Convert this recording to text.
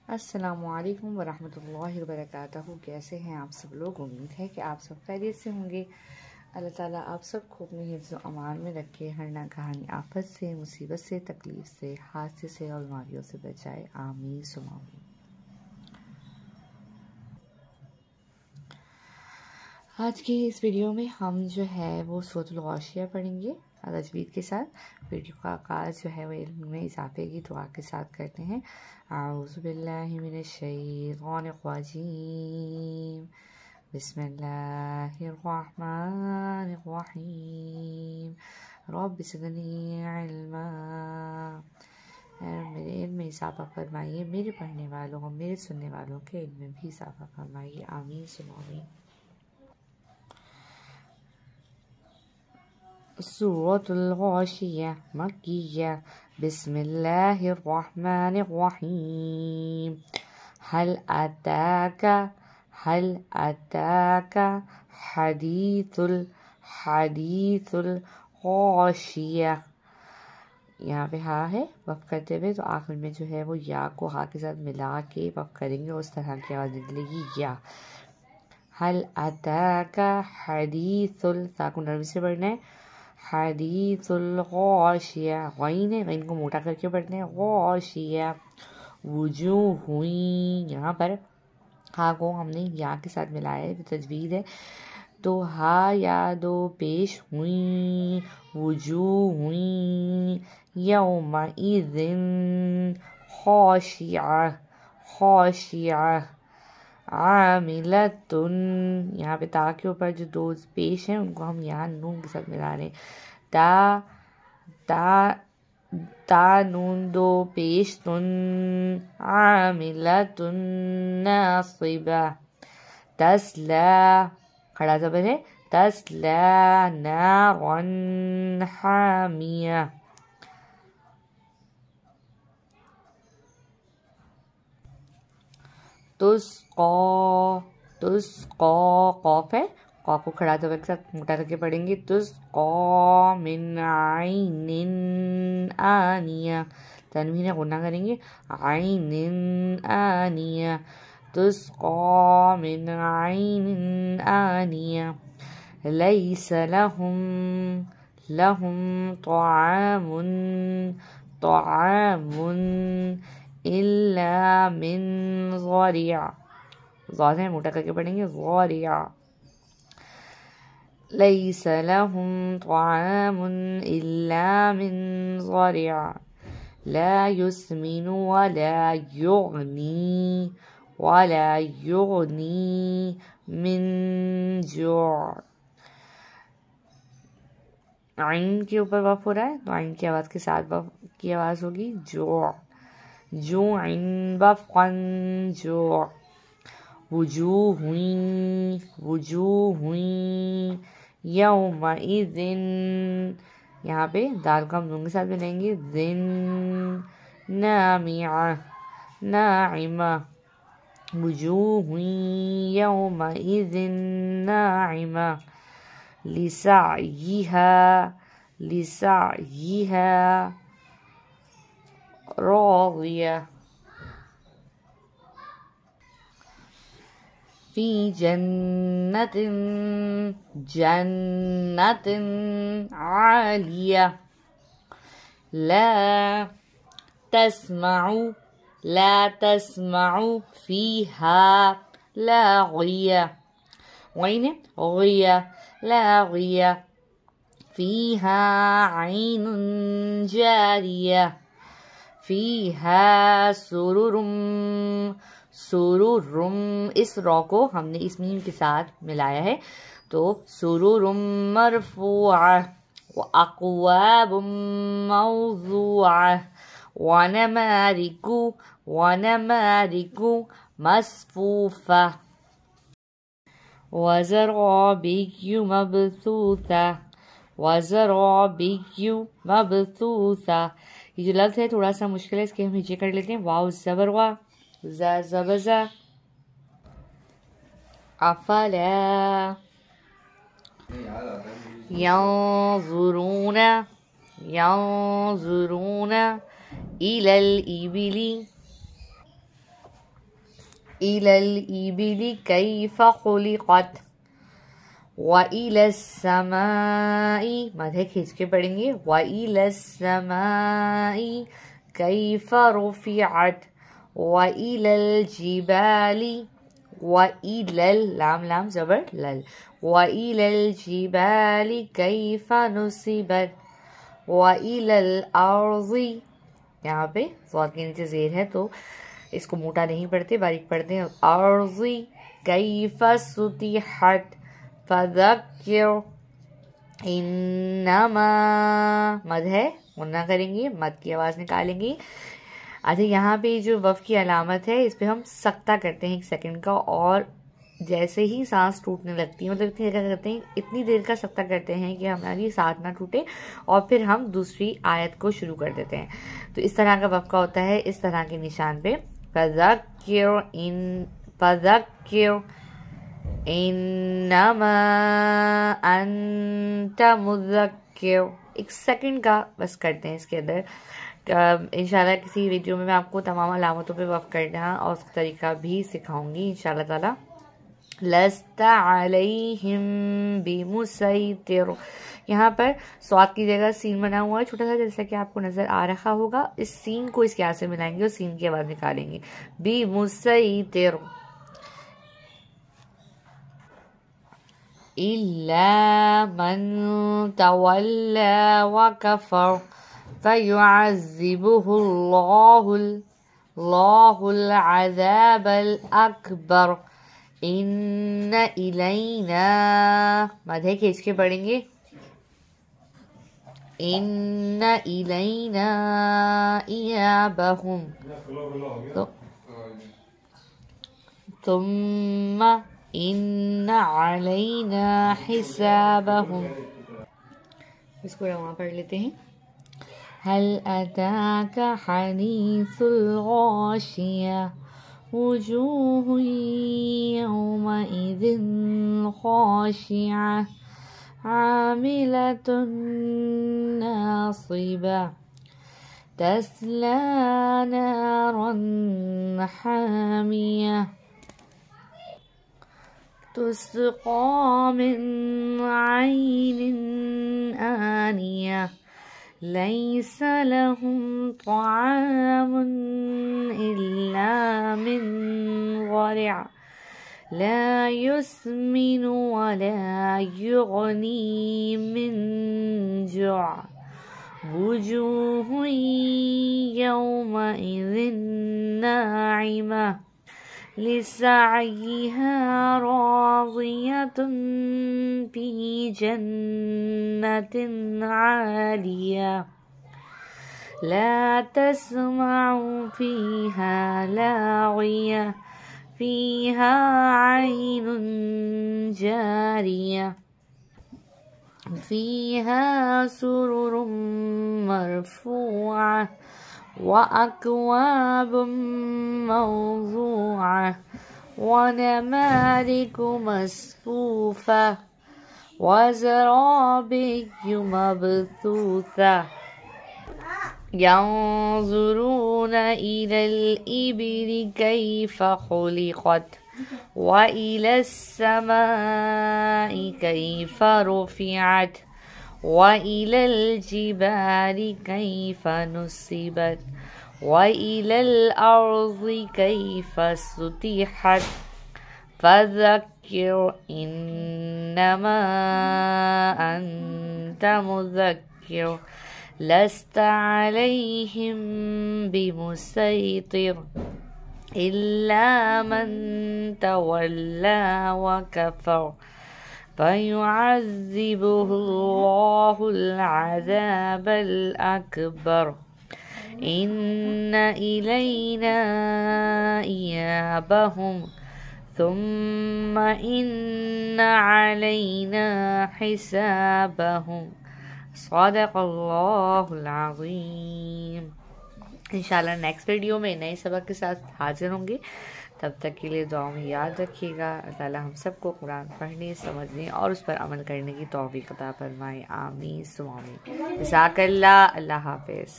السلام علیکم ورحمۃ اللہ وبرکاتہ۔ کیسے ہیں آپ سب لوگ؟ امید ہے کہ آپ سب خیریت سے ہوں گے۔ اللہ تعالیٰ آپ سب کو اپنے حفظ و امان میں رکھے، ہر ناگہانی آفت سے، مصیبت سے، تکلیف سے، حادثے سے اور بیماریوں سے بچائے، آمین ثم آمین۔ آج کی اس ویڈیو میں ہم جو ہے وہ سورۃ الغاشیہ پڑھیں گے تجوید کے ساتھ۔ ویڈیو کا آغاز جو ہے وہ علم میں اضافے کی دعا کے ساتھ کرتے ہیں۔ اعوذ باللہ من الشیطان الرجیم، بسم اللہ الرحمن الرحیم، رب زدنی علما۔ میرے علم میں اضافہ فرمائیے، میرے پڑھنے والوں اور میرے سننے والوں کے علم میں بھی اضافہ فرمائیے، آمین ثم آمین۔ سورۃ الغاشیہ مکیہ، بسم اللہ الرحمن الرحیم۔ هل اتاک حدیث الغاشیہ۔ یہاں پہ ہا ہے، وقف کرتے ہوئے تو آخر میں جو ہے وہ یا کو ہا کے ساتھ ملا کے وقف کریں گے، اس طرح کی آواز نکلے گی یا۔ هل اتاک حدیث سا کو نرمی سے پڑھنا ہے، حدیث الغاشیہ، غین ہے، غین کو موٹا کر کے پڑھنا ہے، غاشیہ، وجوہ ہوئی، یہاں پر ہا کو ہم نے یا کے ساتھ ملایا ہے، تجوید ہے تو ہا یا دو پیش ہوئی، وجوہ ہوئی، یومئذ خاشعہ، خاشعہ، عاملۃ، یہاں پہ تا کے اوپر جو دو پیش ہیں ان کو ہم یہاں نون کے ساتھ ملا رہے ہیں، تا نون دو پیش تن، عاملۃ ناصبہ، تسلا، کھڑا زبر ہے، تسلا نارا حامیہ، تسقا، قاف ہے، قاف کو کھڑا زبر کے ساتھ موٹا کر کے پڑھیں گے، تسقا من عین آنیہ، تنوین غنہ کریں گے، عین آنیہ، تسقا من عین آنیہ، لیس لہم طعام الا من ضریع، ضاد ہے موٹا کر کے پڑھیں گے، ضریع، لیس لہم طعام الا من ضریع، لا یسمن ولا یغنی من جوع۔ عین کے اوپر وقف ہو رہا ہے تو عین کی آواز کے ساتھ وقف کی آواز ہوگی، جوع، جوع وفقا جوع، وجوہ یومئذ، یہاں پہ دال کو ہم نون کے ساتھ بنائیں گے، ذن نامعہ، ناعمہ، وجوہ یومئذ ناعمہ، لسعیہا راضیہ، فی جنت عالیہ، لا تسمع فیہا لاغیہ، غین غیہ، لاغیہ، فیہا عین جاریہ، فیہا سرر، اس را کو ہم نے اس میم کے ساتھ ملایا ہے تو سرر مرفوعہ، واکواب موضوعہ، ونمارق مصفوفہ، وزرابی مبثوثہ۔ یہ جو لفظ ہے تھوڑا سا مشکل ہے، اس کے ہم ہجے کر لیتے ہیں، واو زبر وا، زا زبر زا، افلا ينظرون إلى الإبل إلى الإبل كيف خلقت وإلى السماء مدھ کھینچ کے پڑھیں گے وإلى السماء كيف رفعت وإلى الجبال وإلى لام لام زبر لل وإلى الجبال كيف نصبت وإلى الأرض یہاں پہ صاد کے نیچے زیر ہے تو اس کو موٹا نہیں پڑھتے باریک پڑھتے ہیں أرض كيف سطحت فذکر انما مد ہے غنہ کریں گے مد کی آواز نکالیں گے. اچھا یہاں پہ جو وف کی علامت ہے اس پہ ہم سکتہ کرتے ہیں 1 سیکنڈ کا اور جیسے ہی سانس ٹوٹنے لگتی ہے مطلب اتنی دیر کا کرتے ہیں اتنی دیر کا سکتہ کرتے ہیں کہ ہماری سانس نہ ٹوٹے اور پھر ہم دوسری آیت کو شروع کر دیتے ہیں. تو اس طرح کا وف کا ہوتا ہے اس طرح کے نشان پہ فذکر انما انت مذکر 1 سیکنڈ کا بس کرتے ہیں اس کے اندر. انشاءاللہ کسی ویڈیو میں آپ کو تمام علامتوں پہ وقف کرنا اور اس کا طریقہ بھی سکھاؤں گی انشاءاللہ تعالی. لست علیہم بمسیطر یہاں پر صاد کی جگہ سین بنا ہوا ہے چھوٹا سا جیسا کہ آپ کو نظر آ رہا ہوگا. اس سین کو اس کے آگے سے ملائیں گے اور سین کی آواز نکالیں گے بمسیطر. إلا من تولى وكفر فيعذبه الله العذاب الأكبر إن إلينا مدھ کھینچ کے پڑھیں گے إن إلينا إيابهم ثم إن علينا حسابهم. اس کو رواں پڑھ لیتے ہیں. هل أتاك حديث الغاشية وجوه يومئذ خاشعة عاملة ناصبة تسلى نارا حامية تسقى من عين آنية ليس لهم طعام إلا من ضرع لا يسمن ولا يغني من جوع وجوه يومئذ ناعمة لسعيها راضية في جنة عالية لا تسمع فيها لاغية فيها عين جارية فيها سرر مرفوعة وأكواب موضوعة ونمارق مصفوفة وزرابي مبثوثة ينظرون إلى الإبل كيف خلقت وإلى السماء كيف رفعت وإلى الجبال كيف نصبت وإلى الأرض كيف سطحت فذكر إنما أنت مذكر لست عليهم بمسيطر إلا من تولى وكفر فيعذبه الله العذاب الأكبر إن إلينا إيابهم ثم إن علينا حسابهم صدق اللہ العظیم. انشاءاللہ نیکسٹ ویڈیو میں نئے سبق کے ساتھ حاضر ہوں گے. تب تک کے لیے دعا میں یاد رکھیے گا. اللہ تعالیٰ ہم سب کو قرآن پڑھنے سمجھنے اور اس پر عمل کرنے کی توفیق عطا فرمائے. آمین ثم آمین. جزاک اللہ. اللہ حافظ.